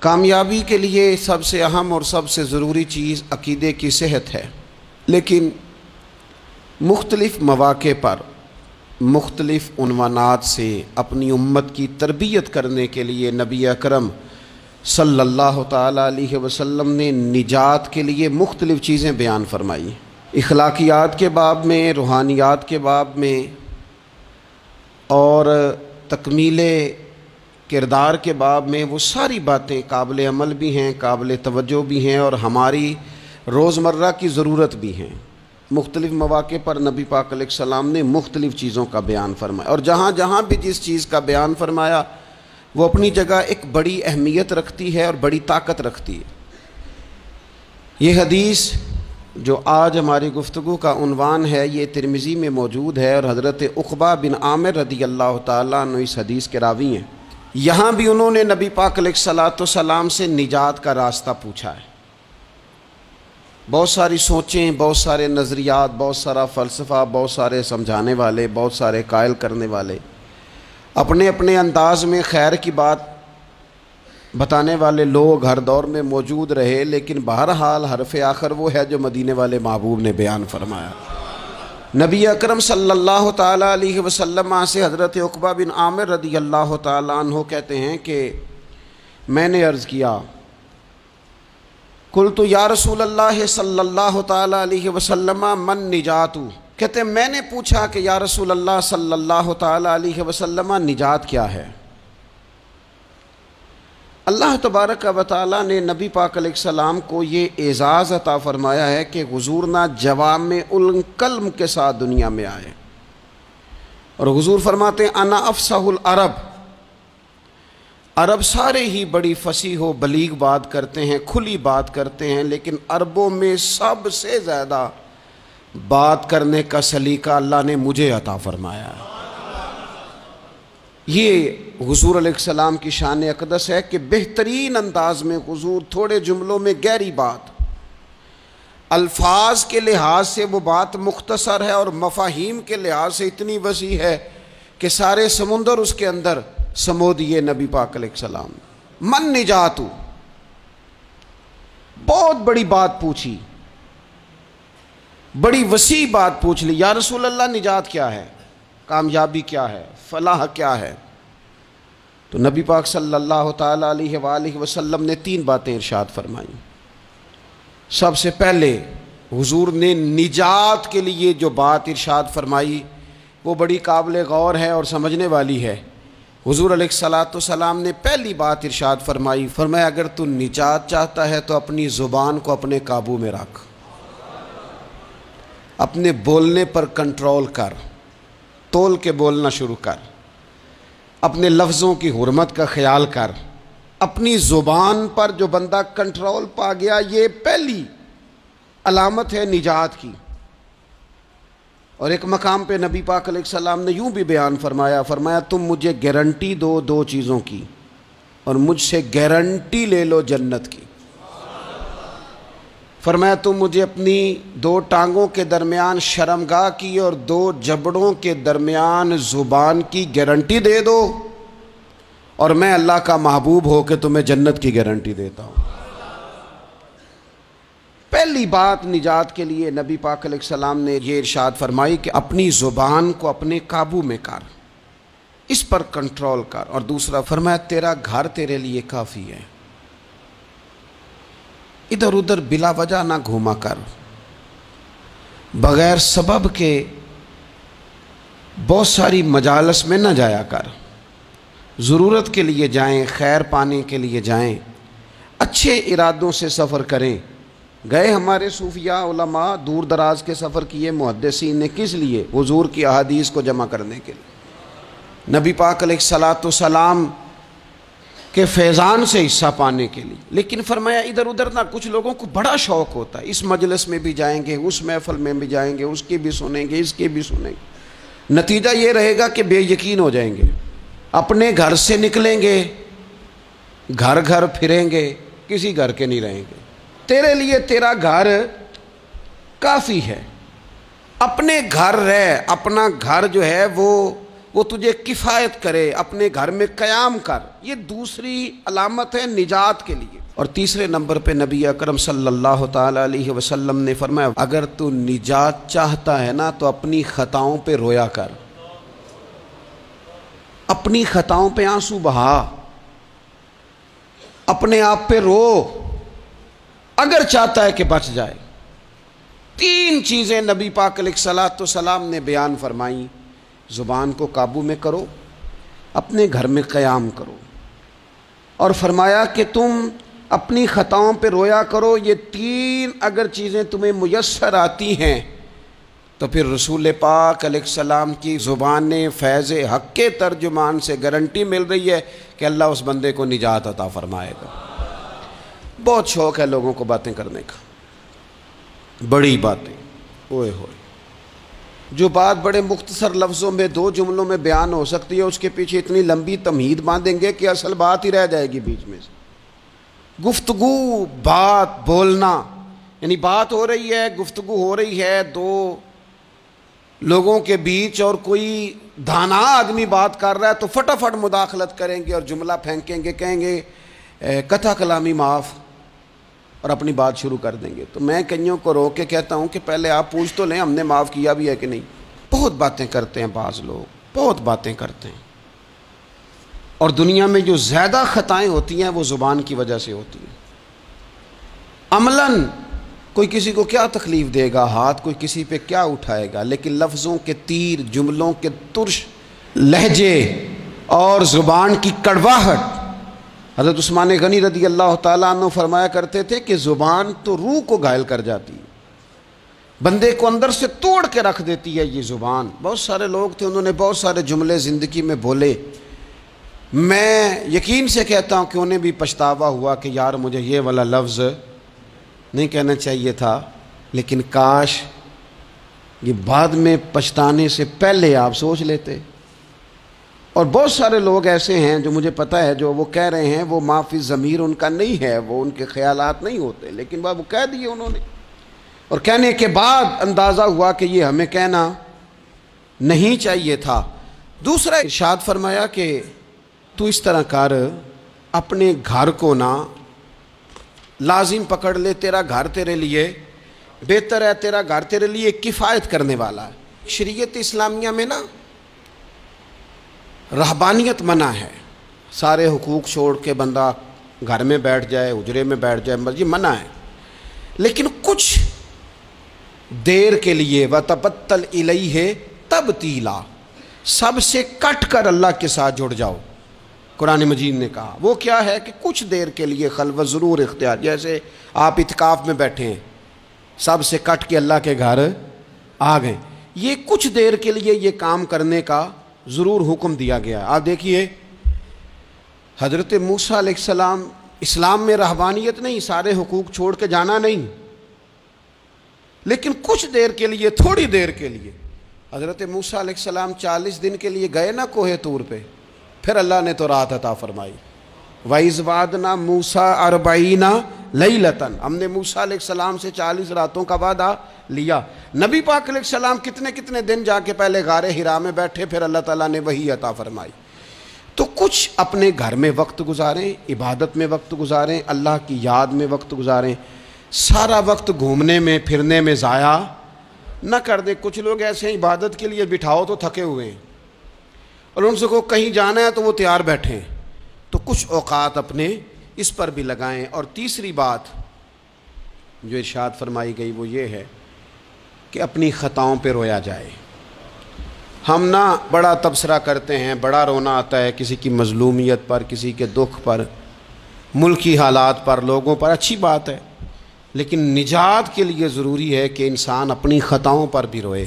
کامیابی کے لیے سب سے اہم اور سب سے ضروری چیز عقیدے کی صحت ہے، لیکن مختلف مواقع پر مختلف عنوانات سے اپنی امت کی تربیت کرنے کے لیے نبی اکرم صلی اللہ تعالیٰ علیہ وسلم نے نجات کے لیے مختلف چیزیں بیان فرمائی۔ اخلاقیات کے باب میں، روحانیات کے باب میں اور تکمیل کردار کے باب میں، وہ ساری باتیں قابل عمل بھی ہیں، قابل توجہ بھی ہیں اور ہماری روزمرہ کی ضرورت بھی ہیں۔ مختلف مواقع پر نبی پاک علیہ السلام نے مختلف چیزوں کا بیان فرمایا، اور جہاں جہاں بھی جس چیز کا بیان فرمایا وہ اپنی جگہ ایک بڑی اہمیت رکھتی ہے اور بڑی طاقت رکھتی ہے۔ یہ حدیث جو آج ہماری گفتگو کا عنوان ہے، یہ ترمذی میں موجود ہے اور حضرت عقبہ بن عامر رضی اللہ تعالیٰ عنہ اس حدیث کے راوی ہیں۔ یہاں بھی انہوں نے نبی پاک علیہ السلام سے نجات کا راستہ پوچھا ہے۔ بہت ساری سوچیں، بہت سارے نظریات، بہت سارا فلسفہ، بہت سارے سمجھانے والے، بہت سارے قائل کرنے والے، اپنے اپنے انداز میں خیر کی بات بتانے والے لوگ ہر دور میں موجود رہے، لیکن بہرحال حرف آخر وہ ہے جو مدینے والے محبوب نے بیان فرمایا۔ نبی اکرم صلی اللہ تعالیٰ علیہ وسلم سے حضرت عقبہ بن عامر رضی اللہ تعالیٰ عنہ کہتے ہیں کہ میں نے عرض کیا، قلت یا رسول اللہ صلی اللہ تعالیٰ علیہ وسلم من نجات، کہتے ہیں میں نے پوچھا کہ یا رسول اللہ صلی اللہ تعالیٰ علیہ وسلم نجات کیا ہے؟ اللہ تبارک و تعالیٰ نے نبی پاک علیہ السلام کو یہ اعزاز عطا فرمایا ہے کہ حضور نہ جوامع الکلم کے ساتھ دنیا میں آئے، اور حضور فرماتے ہیں انا افصح العرب، عرب سارے ہی بڑی فصیح و بلیغ بات کرتے ہیں، کھلی بات کرتے ہیں، لیکن عربوں میں سب سے زیادہ بات کرنے کا سلیقہ اللہ نے مجھے عطا فرمایا ہے۔ یہ حضور علیہ السلام کی شان اقدس ہے کہ بہترین انداز میں حضور تھوڑے جملوں میں گہری بات، الفاظ کے لحاظ سے وہ بات مختصر ہے اور مفاہیم کے لحاظ سے اتنی وسیع ہے کہ سارے سمندر اس کے اندر سمو دیے نبی پاک علیہ السلام۔ من نجات، بہت بڑی بات پوچھی، بڑی وسیع بات پوچھ لی، یا رسول اللہ نجات کیا ہے، کامیابی کیا ہے، فلاح کیا ہے؟ تو نبی پاک صلی اللہ تعالیٰ علیہ وآلہ وسلم نے 3 باتیں ارشاد فرمائیں۔ سب سے پہلے حضور نے نجات کے لیے جو بات ارشاد فرمائی وہ بڑی قابل غور ہے اور سمجھنے والی ہے۔ حضور علیہ السلام نے پہلی بات ارشاد فرمائی، فرمایا اگر تو نجات چاہتا ہے تو اپنی زبان کو اپنے قابو میں رکھ، اپنے بولنے پر کنٹرول کر، تول کے بولنا شروع کر، اپنے لفظوں کی حرمت کا خیال کر۔ اپنی زبان پر جو بندہ کنٹرول پا گیا، یہ پہلی علامت ہے نجات کی۔ اور ایک مقام پہ نبی پاک علیہ السلام نے یوں بھی بیان فرمایا، فرمایا تم مجھے گارنٹی دو 2 چیزوں کی، اور مجھ سے گارنٹی لے لو جنت کی۔ فرمایا تم مجھے اپنی 2 ٹانگوں کے درمیان شرمگاہ کی اور 2 جبڑوں کے درمیان زبان کی گارنٹی دے دو، اور میں اللہ کا محبوب ہو کے تمہیں جنت کی گارنٹی دیتا ہوں۔ پہلی بات نجات کے لیے نبی پاک علیہ السلام نے یہ ارشاد فرمائی کہ اپنی زبان کو اپنے قابو میں کر، اس پر کنٹرول کر۔ اور دوسرا فرمایا تیرا گھر تیرے لیے کافی ہے، ادھر ادھر بلا وجہ نہ گھوما کر، بغیر سبب کے بہت ساری مجالس میں نہ جایا کر، ضرورت کے لیے جائیں، خیر پانے کے لیے جائیں، اچھے ارادوں سے سفر کریں۔ گئے ہمارے صوفیاء علماء دور دراز کے سفر کیے محدثین نے، کس لیے؟ حضور کی احادیث کو جمع کرنے کے لیے، نبی پاک علیہ السلام کے فیضان سے حصہ پانے کے لیے۔ لیکن فرمایا ادھر ادھر نہ، کچھ لوگوں کو بڑا شوق ہوتا ہے، اس مجلس میں بھی جائیں گے، اس محفل میں بھی جائیں گے، اس کی بھی سنیں گے، اس کی بھی سنیں گے، نتیجہ یہ رہے گا کہ بے یقین ہو جائیں گے، اپنے گھر سے نکلیں گے، گھر گھر پھریں گے، کسی گھر کے نہیں رہیں گے۔ تیرے لیے تیرا گھر کافی ہے، اپنے گھر رہ، اپنا گھر جو ہے وہ وہ تجھے کفایت کرے، اپنے گھر میں قیام کر۔ یہ دوسری علامت ہے نجات کے لیے۔ اور تیسرے نمبر پہ نبی اکرم صلی اللہ تعالی علیہ وسلم نے فرمایا اگر تو نجات چاہتا ہے نا تو اپنی خطاؤں پہ رویا کر، اپنی خطاؤں پہ آنسو بہا، اپنے آپ پہ رو، اگر چاہتا ہے کہ بچ جائے۔ تین چیزیں نبی پاک علیہ الصلوۃ والسلام نے بیان فرمائیں، زبان کو قابو میں کرو، اپنے گھر میں قیام کرو، اور فرمایا کہ تم اپنی خطاؤں پہ رویا کرو۔ یہ تین اگر چیزیں تمہیں میسر آتی ہیں تو پھر رسول پاک علیہ السلام کی زبان فیض حق کے ترجمان سے گارنٹی مل رہی ہے کہ اللہ اس بندے کو نجات عطا فرمائے گا۔ بہت شوق ہے لوگوں کو باتیں کرنے کا، بڑی باتیں، اوئے ہوئے، جو بات بڑے مختصر لفظوں میں 2 جملوں میں بیان ہو سکتی ہے اس کے پیچھے اتنی لمبی تمہید باندھیں گے کہ اصل بات ہی رہ جائے گی بیچ میں سے۔ گفتگو، بات، بولنا، یعنی بات ہو رہی ہے، گفتگو ہو رہی ہے 2 لوگوں کے بیچ، اور کوئی دانا آدمی بات کر رہا ہے تو فٹافٹ مداخلت کریں گے اور جملہ پھینکیں گے، کہیں گے قطع کلامی معاف، اور اپنی بات شروع کر دیں گے۔ تو میں کئیوں کو روک کے کہتا ہوں کہ پہلے آپ پوچھ تو لیں ہم نے معاف کیا بھی ہے کہ نہیں۔ بہت باتیں کرتے ہیں بعض لوگ، بہت باتیں کرتے ہیں، اور دنیا میں جو زیادہ خطائیں ہوتی ہیں وہ زبان کی وجہ سے ہوتی ہیں۔ عملاً کوئی کسی کو کیا تکلیف دے گا، ہاتھ کوئی کسی پہ کیا اٹھائے گا، لیکن لفظوں کے تیر، جملوں کے ترش لہجے اور زبان کی کڑواہٹ، حضرت عثمان غنی رضی اللہ تعالیٰ عنہ فرمایا کرتے تھے کہ زبان تو روح کو گھائل کر جاتی ہے، بندے کو اندر سے توڑ کے رکھ دیتی ہے یہ زبان۔ بہت سارے لوگ تھے، انہوں نے بہت سارے جملے زندگی میں بولے، میں یقین سے کہتا ہوں کہ انہیں بھی پچھتاوا ہوا کہ یار مجھے یہ والا لفظ نہیں کہنا چاہیے تھا، لیکن کاش یہ بعد میں پچھتانے سے پہلے آپ سوچ لیتے۔ اور بہت سارے لوگ ایسے ہیں جو مجھے پتہ ہے جو وہ کہہ رہے ہیں وہ ما فی ضمیر ان کا نہیں ہے، وہ ان کے خیالات نہیں ہوتے، لیکن وہ کہہ دیے انہوں نے، اور کہنے کے بعد اندازہ ہوا کہ یہ ہمیں کہنا نہیں چاہیے تھا۔ دوسرا ارشاد فرمایا کہ تو اس طرح کر، اپنے گھر کو نہ لازم پکڑ لے، تیرا گھر تیرے لیے بہتر ہے، تیرا گھر تیرے لیے کفایت کرنے والا ہے۔ شریعت اسلامیہ میں نا رہبانیت منع ہے، سارے حقوق چھوڑ کے بندہ گھر میں بیٹھ جائے، حجرے میں بیٹھ جائے، مسجد منع ہے، لیکن کچھ دیر کے لیے وَتَبَتَّلْ إِلَيْهِ تَبْتِيلًا، سب سے کٹ کر اللہ کے ساتھ جڑ جاؤ۔ قرآن مجید نے کہا وہ کیا ہے کہ کچھ دیر کے لیے خلوت ضرور اختیار، جیسے آپ اعتکاف میں بیٹھے ہیں، سب سے کٹ کے اللہ کے گھر آ گئے، یہ کچھ دیر کے لیے یہ کام کرنے کا ضرور حکم دیا گیا۔ آپ دیکھیے حضرت موسیٰ علیہ السلام، اسلام میں رہبانیت نہیں، سارے حقوق چھوڑ کے جانا نہیں، لیکن کچھ دیر کے لیے، تھوڑی دیر کے لیے حضرت موسیٰ علیہ السلام 40 دن کے لیے گئے نا کوہ طور پہ، پھر اللہ نے تو رات عطا فرمائی۔ وَإِذْ وَعَدْنَا مُوسَىٰ 40 لَيْلَةً، ہم نے موسیٰ علیہ السلام سے 40 راتوں کا وعدہ لیا۔ نبی پاک علیہ السلام کتنے دن جا کے پہلے غار حرا میں بیٹھے، پھر اللہ تعالیٰ نے وحی عطا فرمائی۔ تو کچھ اپنے گھر میں وقت گزاریں، عبادت میں وقت گزاریں، اللہ کی یاد میں وقت گزاریں، سارا وقت گھومنے میں پھرنے میں ضائع نہ کر دیں۔ کچھ لوگ ایسے ہیں عبادت کے لیے بٹھاؤ تو تھکے ہوئے ہیں، اور ان سے کو کہیں جانا ہے تو وہ تیار بیٹھے ہیں، تو کچھ اوقات اپنے اس پر بھی لگائیں۔ اور تیسری بات جو ارشاد فرمائی گئی وہ یہ ہے کہ اپنی خطاؤں پہ رویا جائے۔ ہم نہ بڑا تبصرہ کرتے ہیں، بڑا رونا آتا ہے کسی کی مظلومیت پر، کسی کے دکھ پر، ملکی حالات پر، لوگوں پر، اچھی بات ہے، لیکن نجات کے لیے ضروری ہے کہ انسان اپنی خطاؤں پر بھی روئے۔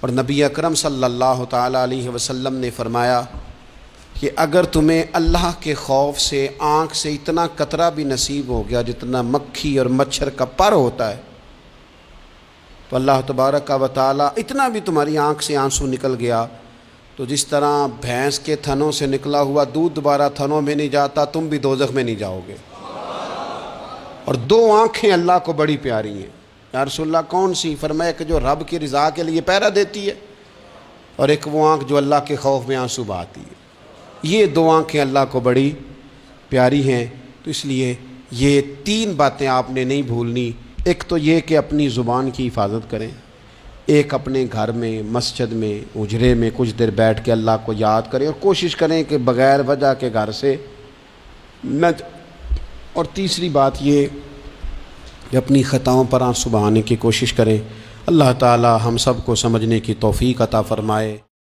اور نبی اکرم صلی اللہ تعالیٰ علیہ وسلم نے فرمایا کہ اگر تمہیں اللہ کے خوف سے آنکھ سے اتنا قطرہ بھی نصیب ہو گیا جتنا مکھی اور مچھر کا پر ہوتا ہے، تو اللہ تبارک و تعالیٰ اتنا بھی تمہاری آنکھ سے آنسو نکل گیا تو جس طرح بھینس کے تھنوں سے نکلا ہوا دودھ دوبارہ تھنوں میں نہیں جاتا، تم بھی دوزخ میں نہیں جاؤ گے۔ اور 2 آنکھیں اللہ کو بڑی پیاری ہیں۔ یا رسول اللہ کون سی؟ فرمایا کہ جو رب کی رضا کے لیے پہرا دیتی ہے، اور ایک وہ آنکھ جو اللہ کے خوف میں آنسو بہاتی ہے۔ یہ دو آنکھیں اللہ کو بڑی پیاری ہیں، تو اس لیے یہ تین باتیں آپ نے نہیں بھولنی۔ ایک تو یہ کہ اپنی زبان کی حفاظت کریں، ایک اپنے گھر میں، مسجد میں، اجرے میں کچھ دیر بیٹھ کے اللہ کو یاد کریں اور کوشش کریں کہ بغیر وجہ کے گھر سے نہ، اور تیسری بات یہ کہ اپنی خطاؤں پر آنسو بہانے کی کوشش کریں۔ اللہ تعالی ہم سب کو سمجھنے کی توفیق عطا فرمائے۔